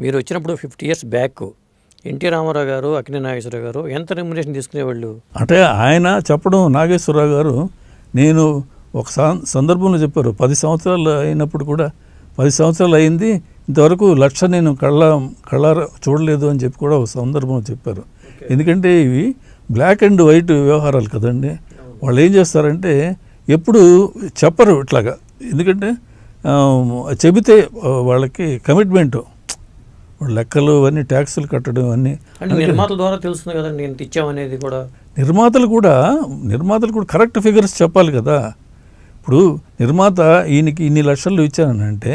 మీరు వచ్చినప్పుడు 50 years back NT Ramarao గారు, అక్కినేని నాగేశ్వరరావు గారు ఎంత రెమ్యునరేషన్ తీసుకునేవాళ్ళు? అంటే ఆయన చెప్పడం, నాగేశ్వరరావు గారు నేను ఒక సందర్భంలో చెప్పారు, 10 సంవత్సరాలు అయినప్పుడు కూడా 10 సంవత్సరాలు అయింది, ఇంతవరకు 1,00,000 నేను కళ్ళారా చూడలేదు అని చెప్పి కూడా ఒక సందర్భంలో చెప్పారు. ఎందుకంటే ఇవి బ్లాక్ అండ్ వైట్ వ్యవహారాలు కదండి. వాళ్ళు ఏం చేస్తారంటే ఎప్పుడు చెప్పరు ఇట్లాగా, ఎందుకంటే చెబితే వాళ్ళకి కమిట్మెంటు, లెక్కలు అవన్నీ, ట్యాక్సులు కట్టడం అన్నీ. నిర్మాతల ద్వారా తెలుస్తుంది కదండి ఎంత ఇచ్చామనేది కూడా. నిర్మాతలు కూడా కరెక్ట్ ఫిగర్స్ చెప్పాలి కదా. ఇప్పుడు నిర్మాత ఈయనకి ఇన్ని లక్షలు ఇచ్చానంటే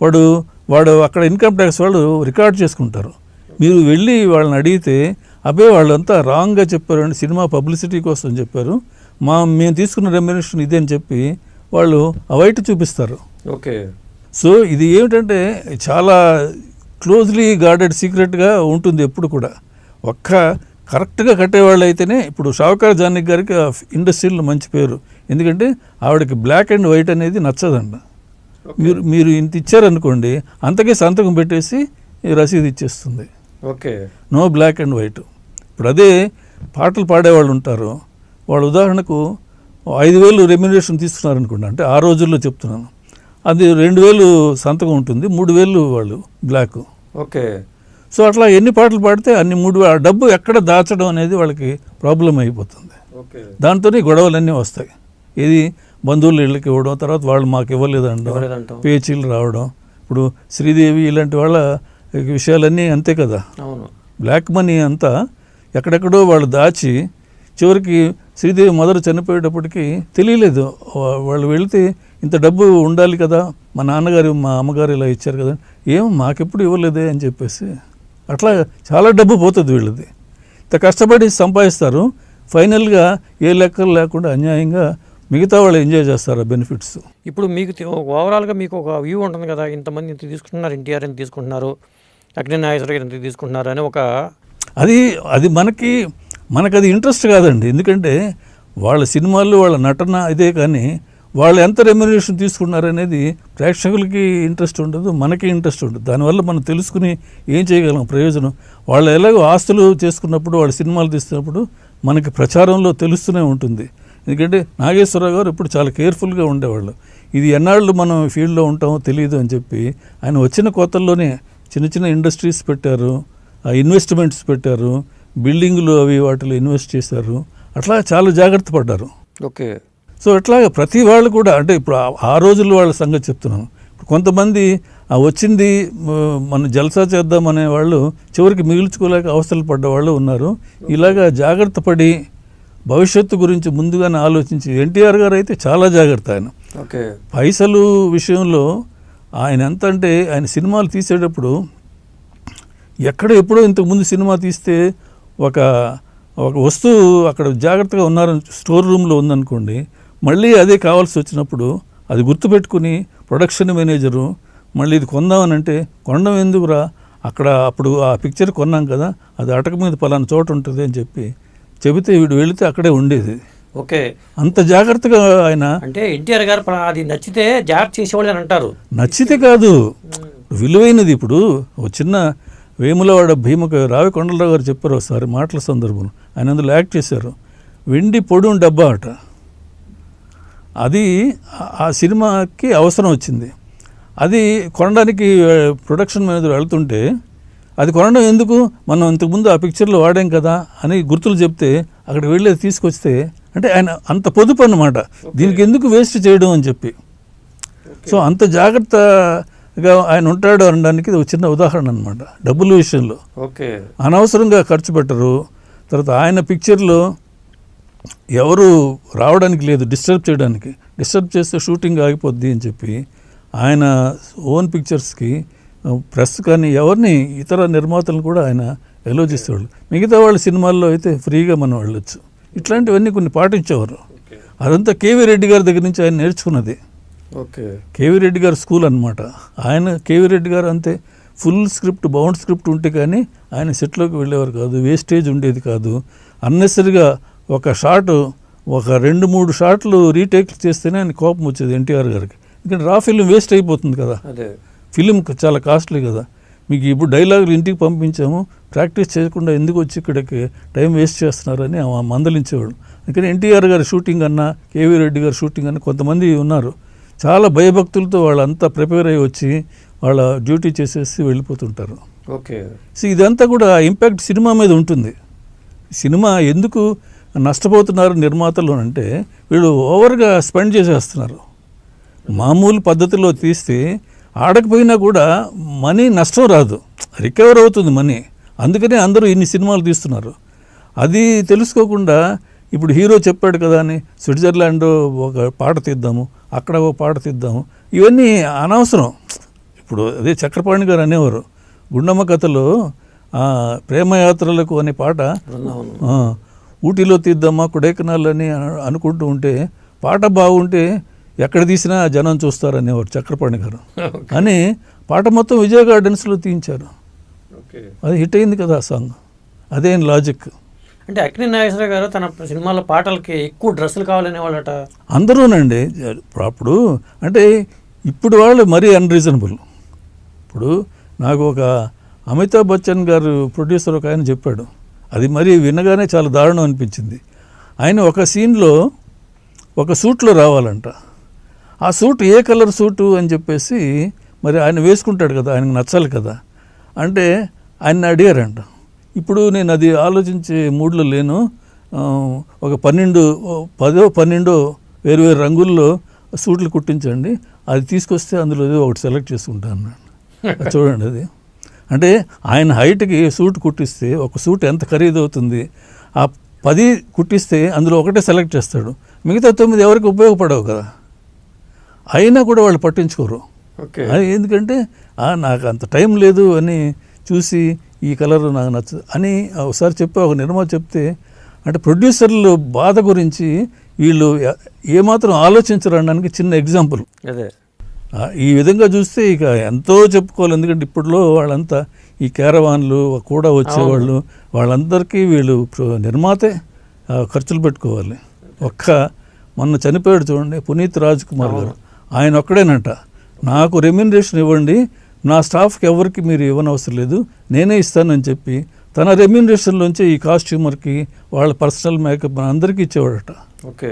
వాడు అక్కడ ఇన్కమ్ ట్యాక్స్ వాళ్ళు రికార్డ్ చేసుకుంటారు. మీరు వెళ్ళి వాళ్ళని అడిగితే అబ్బే వాళ్ళంతా రాంగ్గా చెప్పారు అండి, సినిమా పబ్లిసిటీ కోసం చెప్పారు, మేము తీసుకున్న రెమ్యునరేషన్ ఇదే అని చెప్పి వాళ్ళు అవైట్ చూపిస్తారు. ఓకే. సో ఇది ఏమిటంటే చాలా క్లోజ్లీ గార్డెడ్ సీక్రెట్గా ఉంటుంది ఎప్పుడు కూడా. కరెక్ట్గా కట్టేవాళ్ళు అయితేనే. ఇప్పుడు షావుకార్ జానకి గారికి ఇండస్ట్రీలో మంచి పేరు, ఎందుకంటే ఆవిడకి బ్లాక్ అండ్ వైట్ అనేది నచ్చదండి. మీరు ఇంత ఇచ్చారనుకోండి, అంతకే సంతకం పెట్టేసి రసీదు ఇచ్చేస్తుంది. Okay. No black and white. ఇప్పుడు అదే పాటలు పాడేవాళ్ళు ఉంటారు, వాళ్ళు ఉదాహరణకు 5,000 రెమ్యునరేషన్ తీసుకున్నారనుకోండి, అంటే ఆ రోజుల్లో చెప్తున్నాను, అది 2,000 సంతకం ఉంటుంది, 3,000 వాళ్ళు బ్లాక్. ఓకే. సో అట్లా ఎన్ని పాటలు పాడితే అన్ని 3,000. ఆ డబ్బు ఎక్కడ దాచడం అనేది వాళ్ళకి ప్రాబ్లం అయిపోతుంది. దాంతోనే గొడవలన్నీ వస్తాయి. ఇది బంధువులు ఇళ్ళకి ఇవ్వడం, తర్వాత వాళ్ళు మాకు ఇవ్వలేదంటాం, పేచీలు రావడం. ఇప్పుడు శ్రీదేవి ఇలాంటి వాళ్ళ విషయాలన్నీ అంతే కదా. బ్లాక్ మనీ అంతా ఎక్కడెక్కడో వాళ్ళు దాచి చివరికి శ్రీదేవి మదర్ చనిపోయేటప్పటికి తెలియలేదు. వాళ్ళు వెళితే ఇంత డబ్బు ఉండాలి కదా, మా నాన్నగారు మా అమ్మగారు ఇలా ఇచ్చారు కదా, ఏం మాకెప్పుడు ఇవ్వలేదే అని చెప్పేసి అట్లా చాలా డబ్బు పోతుంది వీళ్ళది. ఇంత కష్టపడి సంపాదిస్తారు, ఫైనల్గా ఏ లెక్కలు లేకుండా అన్యాయంగా మిగతా వాళ్ళు ఎంజాయ్ చేస్తారు ఆ బెనిఫిట్స్. ఇప్పుడు మీకు ఓవరాల్గా మీకు ఒక వ్యూ ఉంటుంది కదా, ఇంతమంది ఇంత తీసుకుంటున్నారు, ఎన్టీఆర్ ఎంత తీసుకుంటున్నారు, అక్కినేని నాగేశ్వరరావు గారు ఎంత తీసుకుంటున్నారు అని ఒక అది మనకు అది ఇంట్రెస్ట్ కాదండి. ఎందుకంటే వాళ్ళ సినిమాలు వాళ్ళ నటన ఇదే, కానీ వాళ్ళు ఎంత రెమ్యునరేషన్ తీసుకున్నారనేది ప్రేక్షకులకి ఇంట్రెస్ట్ ఉండదు, మనకి ఇంట్రెస్ట్ ఉండదు. దానివల్ల మనం తెలుసుకుని ఏం చేయగలం ప్రయోజనం. వాళ్ళు ఎలాగో ఆస్తులు చేసుకున్నప్పుడు, వాళ్ళ సినిమాలు తీస్తున్నప్పుడు మనకి ప్రచారంలో తెలుస్తూనే ఉంటుంది. ఎందుకంటే నాగేశ్వరరావు గారు ఇప్పుడు చాలా కేర్ఫుల్గా ఉండేవాళ్ళు. ఇది ఎన్నాళ్ళు మనం ఫీల్డ్లో ఉంటామో తెలియదు అని చెప్పి ఆయన వచ్చిన కొత్తల్లోనే చిన్న చిన్న ఇండస్ట్రీస్ పెట్టారు, ఇన్వెస్ట్మెంట్స్ పెట్టారు, బిల్డింగులు అవి వాటిలో ఇన్వెస్ట్ చేశారు. అట్లా చాలా జాగ్రత్త పడ్డారు. ఓకే. సో అట్లాగా ప్రతి వాళ్ళు కూడా, అంటే ఇప్పుడు ఆ రోజుల్లో వాళ్ళ సంగతి చెప్తున్నాను. ఇప్పుడు కొంతమంది వచ్చింది మనం జల్సా చేద్దామనే వాళ్ళు చివరికి మిగిల్చుకోలేక అవస్థలు పడ్డవాళ్ళు ఉన్నారు. ఇలాగా జాగ్రత్త పడి భవిష్యత్తు గురించి ముందుగానే ఆలోచించి, ఎన్టీఆర్ గారు అయితే చాలా జాగ్రత్త. ఆయన పైసలు విషయంలో ఆయన ఎంత అంటే, ఆయన సినిమాలు తీసేటప్పుడు ఎప్పుడో ఇంతకుముందు సినిమా తీస్తే ఒక వస్తువు అక్కడ జాగ్రత్తగా ఉన్నారని స్టోర్ రూమ్లో ఉందనుకోండి, మళ్ళీ అదే కావాల్సి వచ్చినప్పుడు అది గుర్తుపెట్టుకుని ప్రొడక్షన్ మేనేజరు మళ్ళీ ఇది కొందామనంటే, కొనడం ఎందుకురా, అప్పుడు ఆ పిక్చర్ కొన్నాం కదా, అది అటక మీద పలానా చోట ఉంటుంది అని చెబితే వీడు వెళితే అక్కడే ఉండేది. ఓకే. అంత జాగ్రత్తగా ఆయన. అంటే ఎన్టీఆర్ గారు అది నచ్చితే జాగ్రత్త చేసేవాళ్ళు అని అంటారు. నచ్చితే కాదు, విలువైనది. ఇప్పుడు ఒక చిన్న వేములవాడ భీమకు రావి కొండలరావు గారు చెప్పారు ఒకసారి మాటల సందర్భం, ఆయన అందులో యాక్ట్ చేశారు. వెండి పొడుం డబ్బా అట, అది ఆ సినిమాకి అవసరం వచ్చింది. అది కొనడానికి ప్రొడక్షన్ మేనేజర్ వెళ్తుంటే, అది కొనడం ఎందుకు, మనం ఇంతకుముందు ఆ పిక్చర్లో వాడాం కదా అని గుర్తులు చెప్తే అక్కడికి వెళ్ళి తీసుకొస్తే, అంటే ఆయన అంత పొదుపు అన్నమాట, దీనికి ఎందుకు వేస్ట్ చేయడం అని చెప్పి. సో అంత జాగ్రత్తగా ఆయన ఉంటాడు అనడానికి ఇది ఒక చిన్న ఉదాహరణ అనమాట. డబ్బుల విషయంలో అనవసరంగా ఖర్చు పెట్టరు. తర్వాత ఆయన పిక్చర్లో ఎవరు రావడానికి లేదు, డిస్టర్బ్ చేయడానికి. డిస్టర్బ్ చేస్తే షూటింగ్ ఆగిపోద్ది అని చెప్పి ఆయన ఓన్ పిక్చర్స్కి ప్రెస్ కానీ ఎవరిని ఇతర నిర్మాతలను కూడా ఆయన ఎలో చేసేవాళ్ళు. మిగతా వాళ్ళ సినిమాల్లో అయితే ఫ్రీగా మనం వెళ్ళొచ్చు. ఇట్లాంటివన్నీ కొన్ని పాటించేవారు. అదంతా కేవీ రెడ్డి గారి దగ్గర నుంచి ఆయన నేర్చుకున్నది. కేవీ రెడ్డి గారు స్కూల్ అనమాట. కేవీ రెడ్డి గారు అంతే, ఫుల్ స్క్రిప్ట్, బౌండ్ స్క్రిప్ట్ ఉంటే కానీ ఆయన సెట్లోకి వెళ్ళేవారు కాదు, వేస్టేజ్ ఉండేది కాదు. అన్నెసరిగా ఒక 2-3 షాట్లు రీటేక్ చేస్తేనే ఆయన కోపం వచ్చేది ఎన్టీఆర్ గారికి. ఎందుకంటే రా ఫిల్మ్ వేస్ట్ అయిపోతుంది కదా, ఫిలిం చాలా కాస్ట్లీ కదా. మీకు ఇప్పుడు డైలాగులు ఇంటికి పంపించాము, ప్రాక్టీస్ చేయకుండా ఎందుకు వచ్చి ఇక్కడికి టైం వేస్ట్ చేస్తున్నారని మందలించేవాళ్ళు. అందుకని ఎన్టీఆర్ గారి షూటింగ్ అన్నా, కేవీ రెడ్డి గారి షూటింగ్ అన్నా కొంతమంది ఉన్నారు చాలా భయభక్తులతో వాళ్ళంతా ప్రిపేర్ అయ్యి వచ్చి వాళ్ళ డ్యూటీ చేసేసి వెళ్ళిపోతుంటారు. ఓకే. సో ఇదంతా కూడా ఇంపాక్ట్ సినిమా మీద ఉంటుంది. సినిమా ఎందుకు నష్టపోతున్నారు నిర్మాతలు అంటే వీళ్ళు ఓవర్గా స్పెండ్ చేసేస్తున్నారు. మామూలు పద్ధతిలో తీస్తే ఆడకపోయినా కూడా మనీ నష్టం రాదు, రికవర్ అవుతుంది మనీ. అందుకనే అందరూ ఇన్ని సినిమాలు తీస్తున్నారు. అది తెలుసుకోకుండా ఇప్పుడు హీరో చెప్పాడు కదా అని స్విట్జర్లాండ్ ఒక పాట తీద్దాము, అక్కడ ఒక పాట తీద్దాము, ఇవన్నీ అనవసరం. ఇప్పుడు అదే చక్రపాణి గారు అనేవారు గుండమ్మ కథలో ప్రేమయాత్రలకు అనే పాట ఊటీలో తీద్దామా కొడైకెనాల్ అని అనుకుంటూ ఉంటే పాట బాగుంటే ఎక్కడ తీసినా జనం చూస్తారనేవారు చక్రపాణి గారు. అని పాట మొత్తం విజయ గార్డెన్స్లో తీయించారు. అది హిట్ అయింది కదా ఆ సాంగ్. అదేం లాజిక్. అంటే అక్కినేని నాగేశ్వరరావు గారు తన సినిమాల పాటలకి ఎక్కువ డ్రెస్సులు కావాలనేవాళ్ళట అందరూనండి. అప్పుడు అంటే ఇప్పుడు వాళ్ళు మరీ అన్రీజనబుల్. ఇప్పుడు నాకు ఒక అమితాబ్ బచ్చన్ గారు ప్రొడ్యూసర్ ఒక ఆయన చెప్పాడు, అది మరీ వినగానే చాలా దారుణం అనిపించింది. ఆయన ఒక సీన్లో ఒక సూట్లో రావాలంట. ఆ సూట్ ఏ కలర్ సూటు అని చెప్పేసి మరి ఆయన వేసుకుంటాడు కదా, ఆయనకు నచ్చాలి కదా. అంటే ఆయన అడిగారంట. ఇప్పుడు నేను అది ఆలోచించే మూడ్లో లేను, ఒక 10-12 వేరు రంగుల్లో సూట్లు కుట్టించండి, అది తీసుకొస్తే అందులో ఒకటి సెలెక్ట్ చేసుకుంటాను అన్నాడు. చూడండి అది. అంటే ఆయన హైట్కి సూట్ కుట్టిస్తే ఒక సూట్ ఎంత ఖరీదు అవుతుంది, ఆ 10 కుట్టిస్తే అందులో ఒకటే సెలెక్ట్ చేస్తాడు, మిగతా 9 ఎవరికి ఉపయోగపడవు కదా. అయినా కూడా వాళ్ళు పట్టించుకోరు. ఎందుకంటే నాకు అంత టైం లేదు అని చూసి ఈ కలర్ నాకు నచ్చదు అని ఒకసారి ఒక నిర్మాత చెప్తే, అంటే ప్రొడ్యూసర్లు బాధ గురించి వీళ్ళు ఏమాత్రం ఆలోచించరు అనడానికి చిన్న ఎగ్జాంపుల్ అదే. ఈ విధంగా చూస్తే ఇక ఎంతో చెప్పుకోవాలి. ఎందుకంటే ఇప్పట్లో వాళ్ళంతా ఈ క్యారవాన్లు కూడా వచ్చేవాళ్ళు, వాళ్ళందరికీ వీళ్ళు నిర్మాతే ఖర్చులు పెట్టుకోవాలి. మొన్న చనిపోయాడు చూడండి పునీత్ రాజ్ కుమార్ గారు, ఆయన ఒక్కడేనంట నాకు రెమ్యూనరేషన్ ఇవ్వండి, నా స్టాఫ్కి ఎవరికి మీరు ఇవ్వనవసరం లేదు, నేనే ఇస్తానని చెప్పి తన రెమ్యూనరేషన్లోంచి ఈ కాస్ట్యూమర్కి వాళ్ళ పర్సనల్ మేకప్ అందరికీ ఇచ్చేవాడట. ఓకే.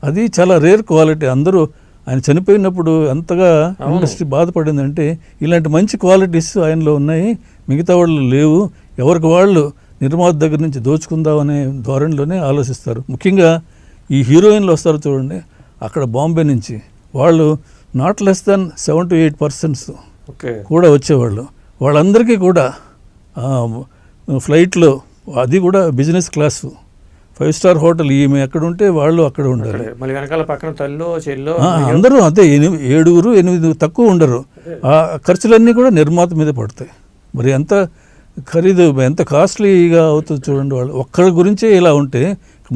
అది చాలా రేర్ క్వాలిటీ. అందరూ ఆయన చనిపోయినప్పుడు ఎంతగా ఇండస్ట్రీ బాధపడిందంటే ఇలాంటి మంచి క్వాలిటీస్ ఆయనలో ఉన్నాయి, మిగతా వాళ్ళు లేవు. ఎవరికి వాళ్ళు నిర్మాత దగ్గర నుంచి దోచుకుందామనే ధోరణిలోనే ఆలోచిస్తారు. ముఖ్యంగా ఈ హీరోయిన్లు వస్తారు చూడండి, అక్కడ బాంబే నుంచి వాళ్ళు నాట్ లెస్ దాన్ 7 to 8% కూడా వచ్చేవాళ్ళు. వాళ్ళందరికీ కూడా ఫ్లైట్లో, అది కూడా బిజినెస్ క్లాసు, 5-star హోటల్, ఈమె ఎక్కడ ఉంటే వాళ్ళు అక్కడ ఉండాలి. మళ్ళీ వెనకాల పక్కన తల్లు చెల్లు అందరూ అంతే, 7-8 తక్కువ ఉండరు. ఆ ఖర్చులన్నీ కూడా నిర్మాత మీద పడతాయి. మరి ఎంత ఖరీదు, ఎంత కాస్ట్లీగా అవుతుంది చూడండి. వాళ్ళు ఒక్కడి గురించే ఇలా ఉంటే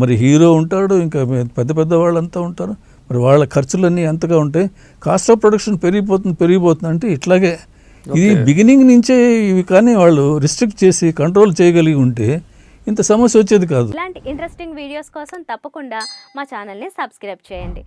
మరి హీరో ఉంటాడు, ఇంకా పెద్ద పెద్ద వాళ్ళంతా ఉంటారు. మరి వాళ్ళ ఖర్చులన్నీ ఎంతగా ఉంటాయి. కాస్ట్ ఆఫ్ ప్రొడక్షన్ పెరిగిపోతుంది అంటే ఇట్లాగే. ఇది బిగినింగ్ నుంచే ఇవి కానీ వాళ్ళు రిస్ట్రిక్ట్ చేసి కంట్రోల్ చేయగలిగి ఉంటే ఇంత సమస్య వచ్చేది కాదు. ఇలాంటి ఇంట్రెస్టింగ్ వీడియోస్ కోసం తప్పకుండా మా ఛానల్ని సబ్స్క్రైబ్ చేయండి.